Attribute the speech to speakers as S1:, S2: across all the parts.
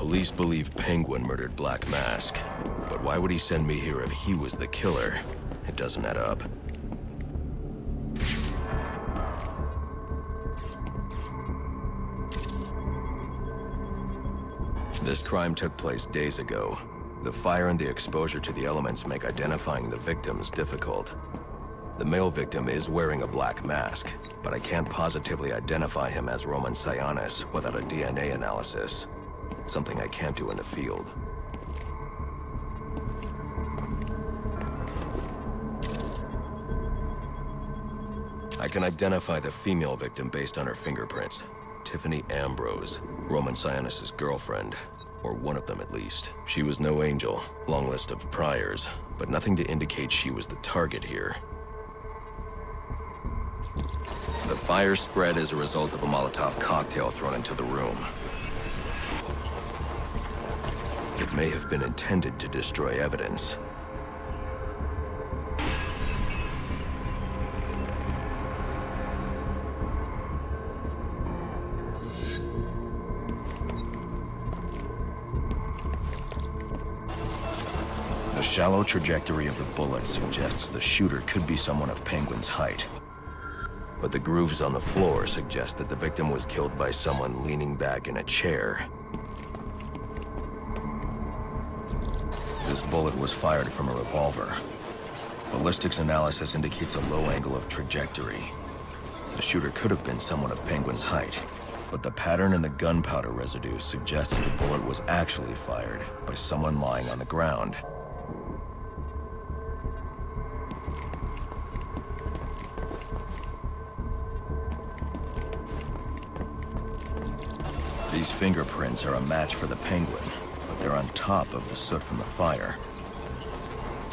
S1: Police believe Penguin murdered Black Mask, but why would he send me here if he was the killer? It doesn't add up. This crime took place days ago. The fire and the exposure to the elements make identifying the victims difficult. The male victim is wearing a black mask, but I can't positively identify him as Roman Sionis without a DNA analysis. Something I can't do in the field. I can identify the female victim based on her fingerprints. Tiffany Ambrose, Roman Sionis' girlfriend. Or one of them at least. She was no angel, long list of priors, but nothing to indicate she was the target here. The fire spread as a result of a Molotov cocktail thrown into the room. It may have been intended to destroy evidence. The shallow trajectory of the bullet suggests the shooter could be someone of Penguin's height. But the grooves on the floor suggest that the victim was killed by someone leaning back in a chair. This bullet was fired from a revolver. Ballistics analysis indicates a low angle of trajectory. The shooter could have been someone of Penguin's height, but the pattern in the gunpowder residue suggests the bullet was actually fired by someone lying on the ground. These fingerprints are a match for the Penguin, but they're on top of the soot from the fire.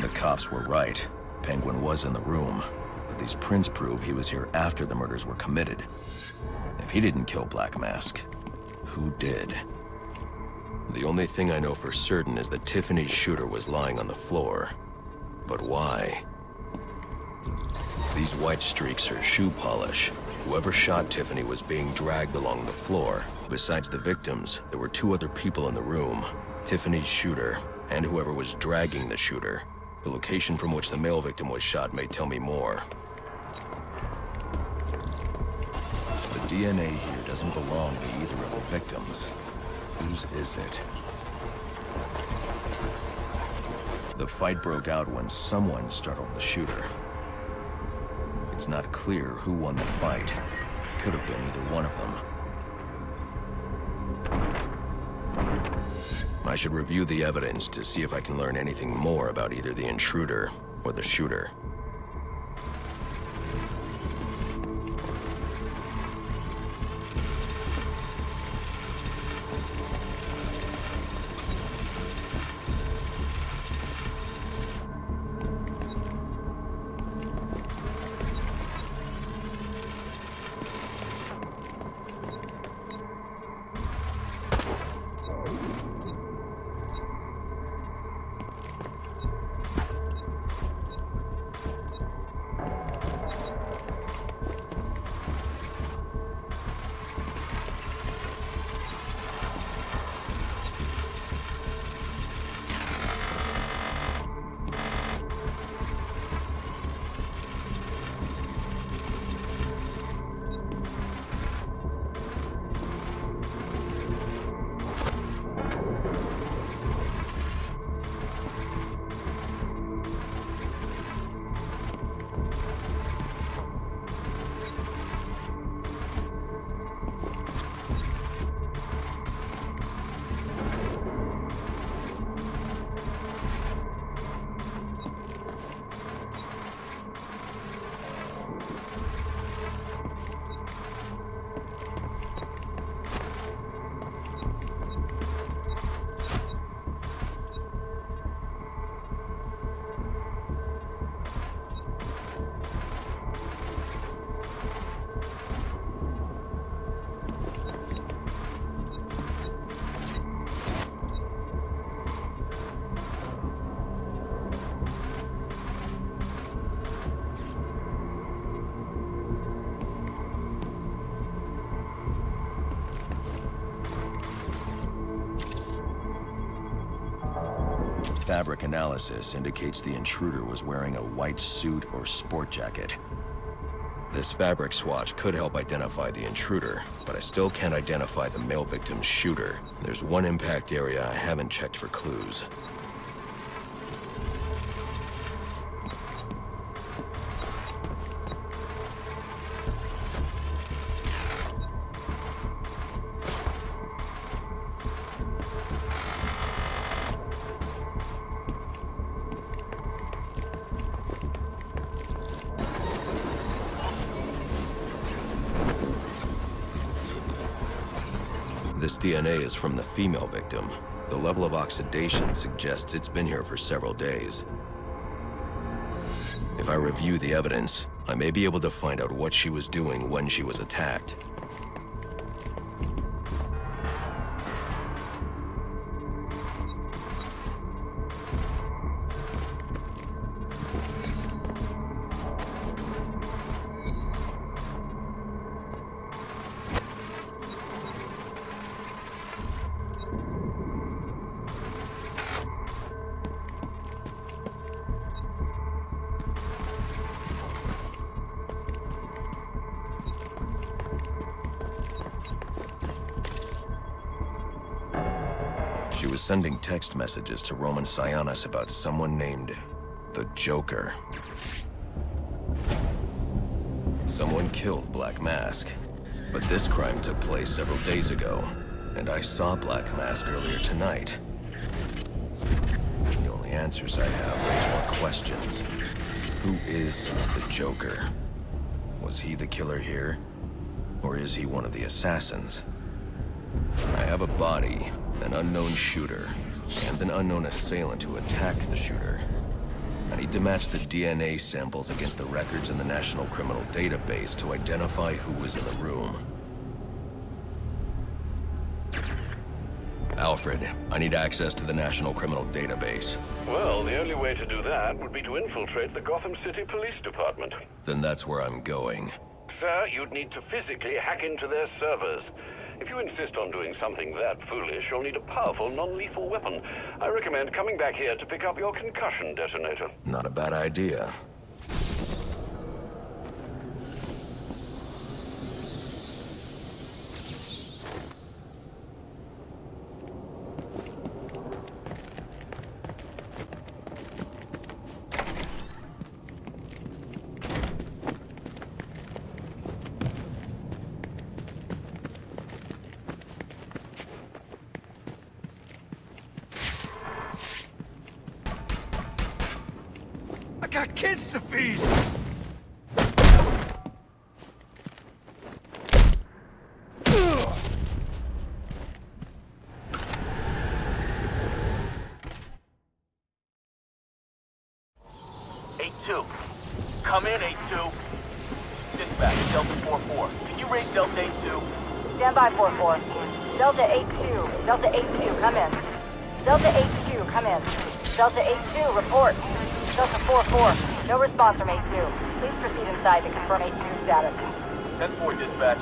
S1: The cops were right. Penguin was in the room, but these prints prove he was here after the murders were committed. If he didn't kill Black Mask, who did? The only thing I know for certain is that Tiffany's shooter was lying on the floor. But why? These white streaks are shoe polish. Whoever shot Tiffany was being dragged along the floor. Besides the victims, there were two other people in the room. Tiffany's shooter, and whoever was dragging the shooter. The location from which the male victim was shot may tell me more. The DNA here doesn't belong to either of the victims. Whose is it? The fight broke out when someone startled the shooter. It's not clear who won the fight. It could have been either one of them. I should review the evidence to see if I can learn anything more about either the intruder or the shooter. fabric analysis indicates the intruder was wearing a white suit or sport jacket. This fabric swatch could help identify the intruder, but I still can't identify the male victim's shooter. There's one impact area I haven't checked for clues. This DNA is from the female victim. The level of oxidation suggests it's been here for several days. If I review the evidence, I may be able to find out what she was doing when she was attacked. She was sending text messages to Roman Sionis about someone named the Joker. Someone killed Black Mask, but this crime took place several days ago, and I saw Black Mask earlier tonight. The only answers I have raise more questions. Who is the Joker? Was he the killer here? Or is he one of the assassins? I have a body, an unknown shooter, and an unknown assailant who attacked the shooter. I need to match the DNA samples against the records in the National Criminal Database to identify who was in the room. Alfred, I need access to the National Criminal Database.
S2: Well, the only way to do that would be to infiltrate the Gotham City Police Department.
S1: Then that's where I'm going.
S2: Sir, you'd need to physically hack into their servers. If you insist on doing something that foolish, you'll need a powerful, non-lethal weapon. I recommend coming back here to pick up your concussion detonator.
S1: Not a bad idea.
S3: Got kids to feed!
S4: Come in, 8-2. Dispatch, Delta 4-4. Can you raise Delta 8-2?
S5: Stand by, 4-4. Delta 8-2. Delta 8-2, come in. Delta 8-2, come in. Delta 8-2, report. Delta 4-4, no response from 8-2. Please proceed inside to confirm 8-2 status.
S4: 10-4, dispatch.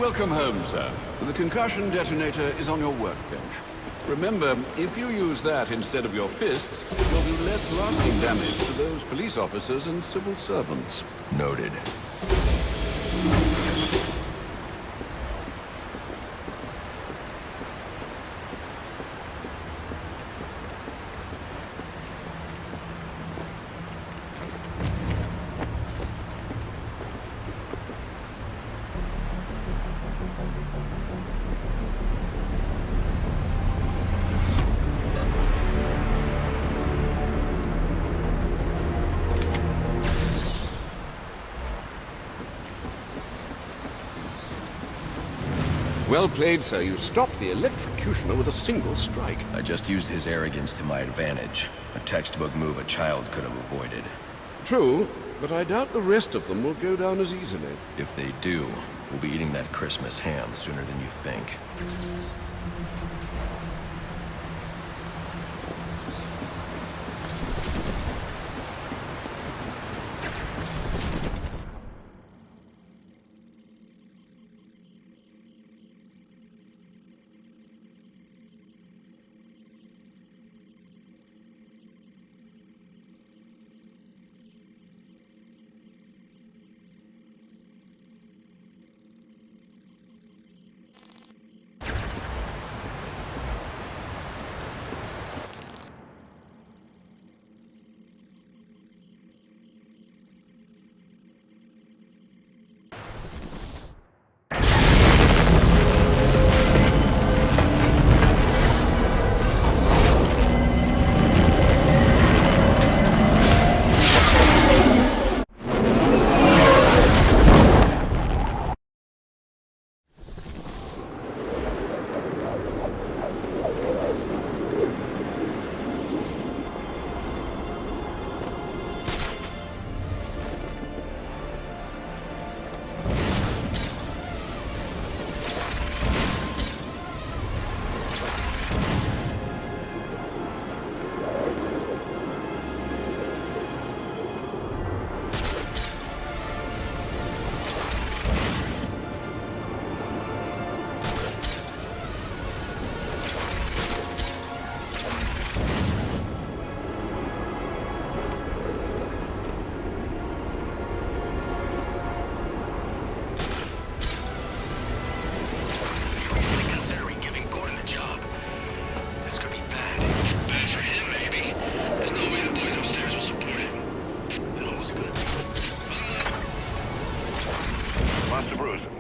S2: Welcome home, sir. The concussion detonator is on your workbench. Remember, if you use that instead of your fists, it will do less lasting damage to those police officers and civil servants.
S1: Noted.
S2: Well played, sir. You stopped the electrocutioner with a single strike.
S1: I just used his arrogance to my advantage. A textbook move a child could have avoided.
S2: True, but I doubt the rest of them will go down as easily.
S1: If they do, we'll be eating that Christmas ham sooner than you think.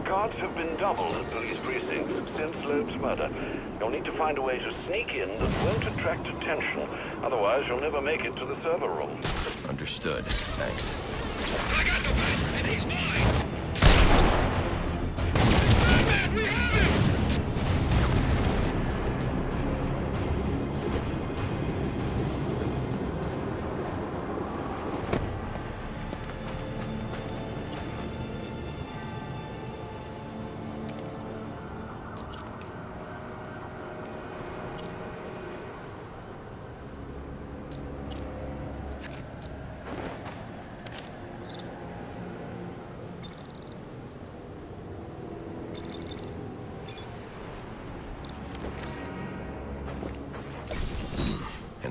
S2: Guards have been doubled at police precincts since Loeb's murder. You'll need to find a way to sneak in that won't attract attention. Otherwise, you'll never make it to the server room.
S1: Understood. Thanks.
S6: I got the man, and he's mine! Batman, we have him!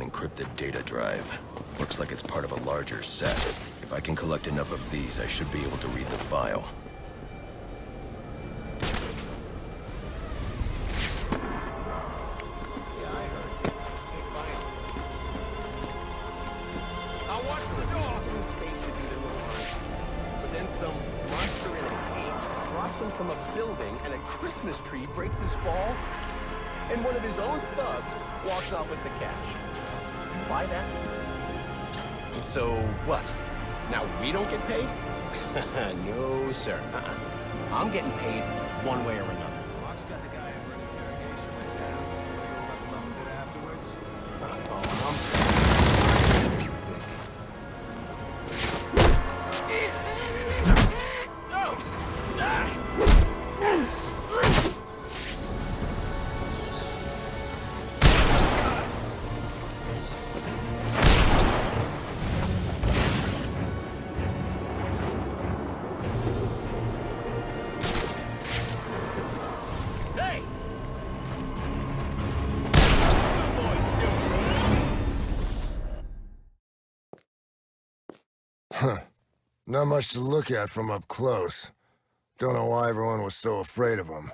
S1: Encrypted data drive. Looks like it's part of a larger set. If I can collect enough of these, I should be able to read the file.
S6: Yeah, I heard. Hey, fine. I'll watch the door! In space to do their little hunt. But then some monster in a cape drops him from a building, and a Christmas tree breaks his fall, and one of his own thugs walks off with the cash. Buy that?
S7: So what? Now we don't get paid? No, sir. I'm getting paid one way or another.
S6: Locke's got the guy over interrogation right now. Left him up good afterwards.
S8: Not much to look at from up close. Don't know why everyone was so afraid of him.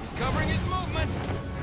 S3: He's covering his movement!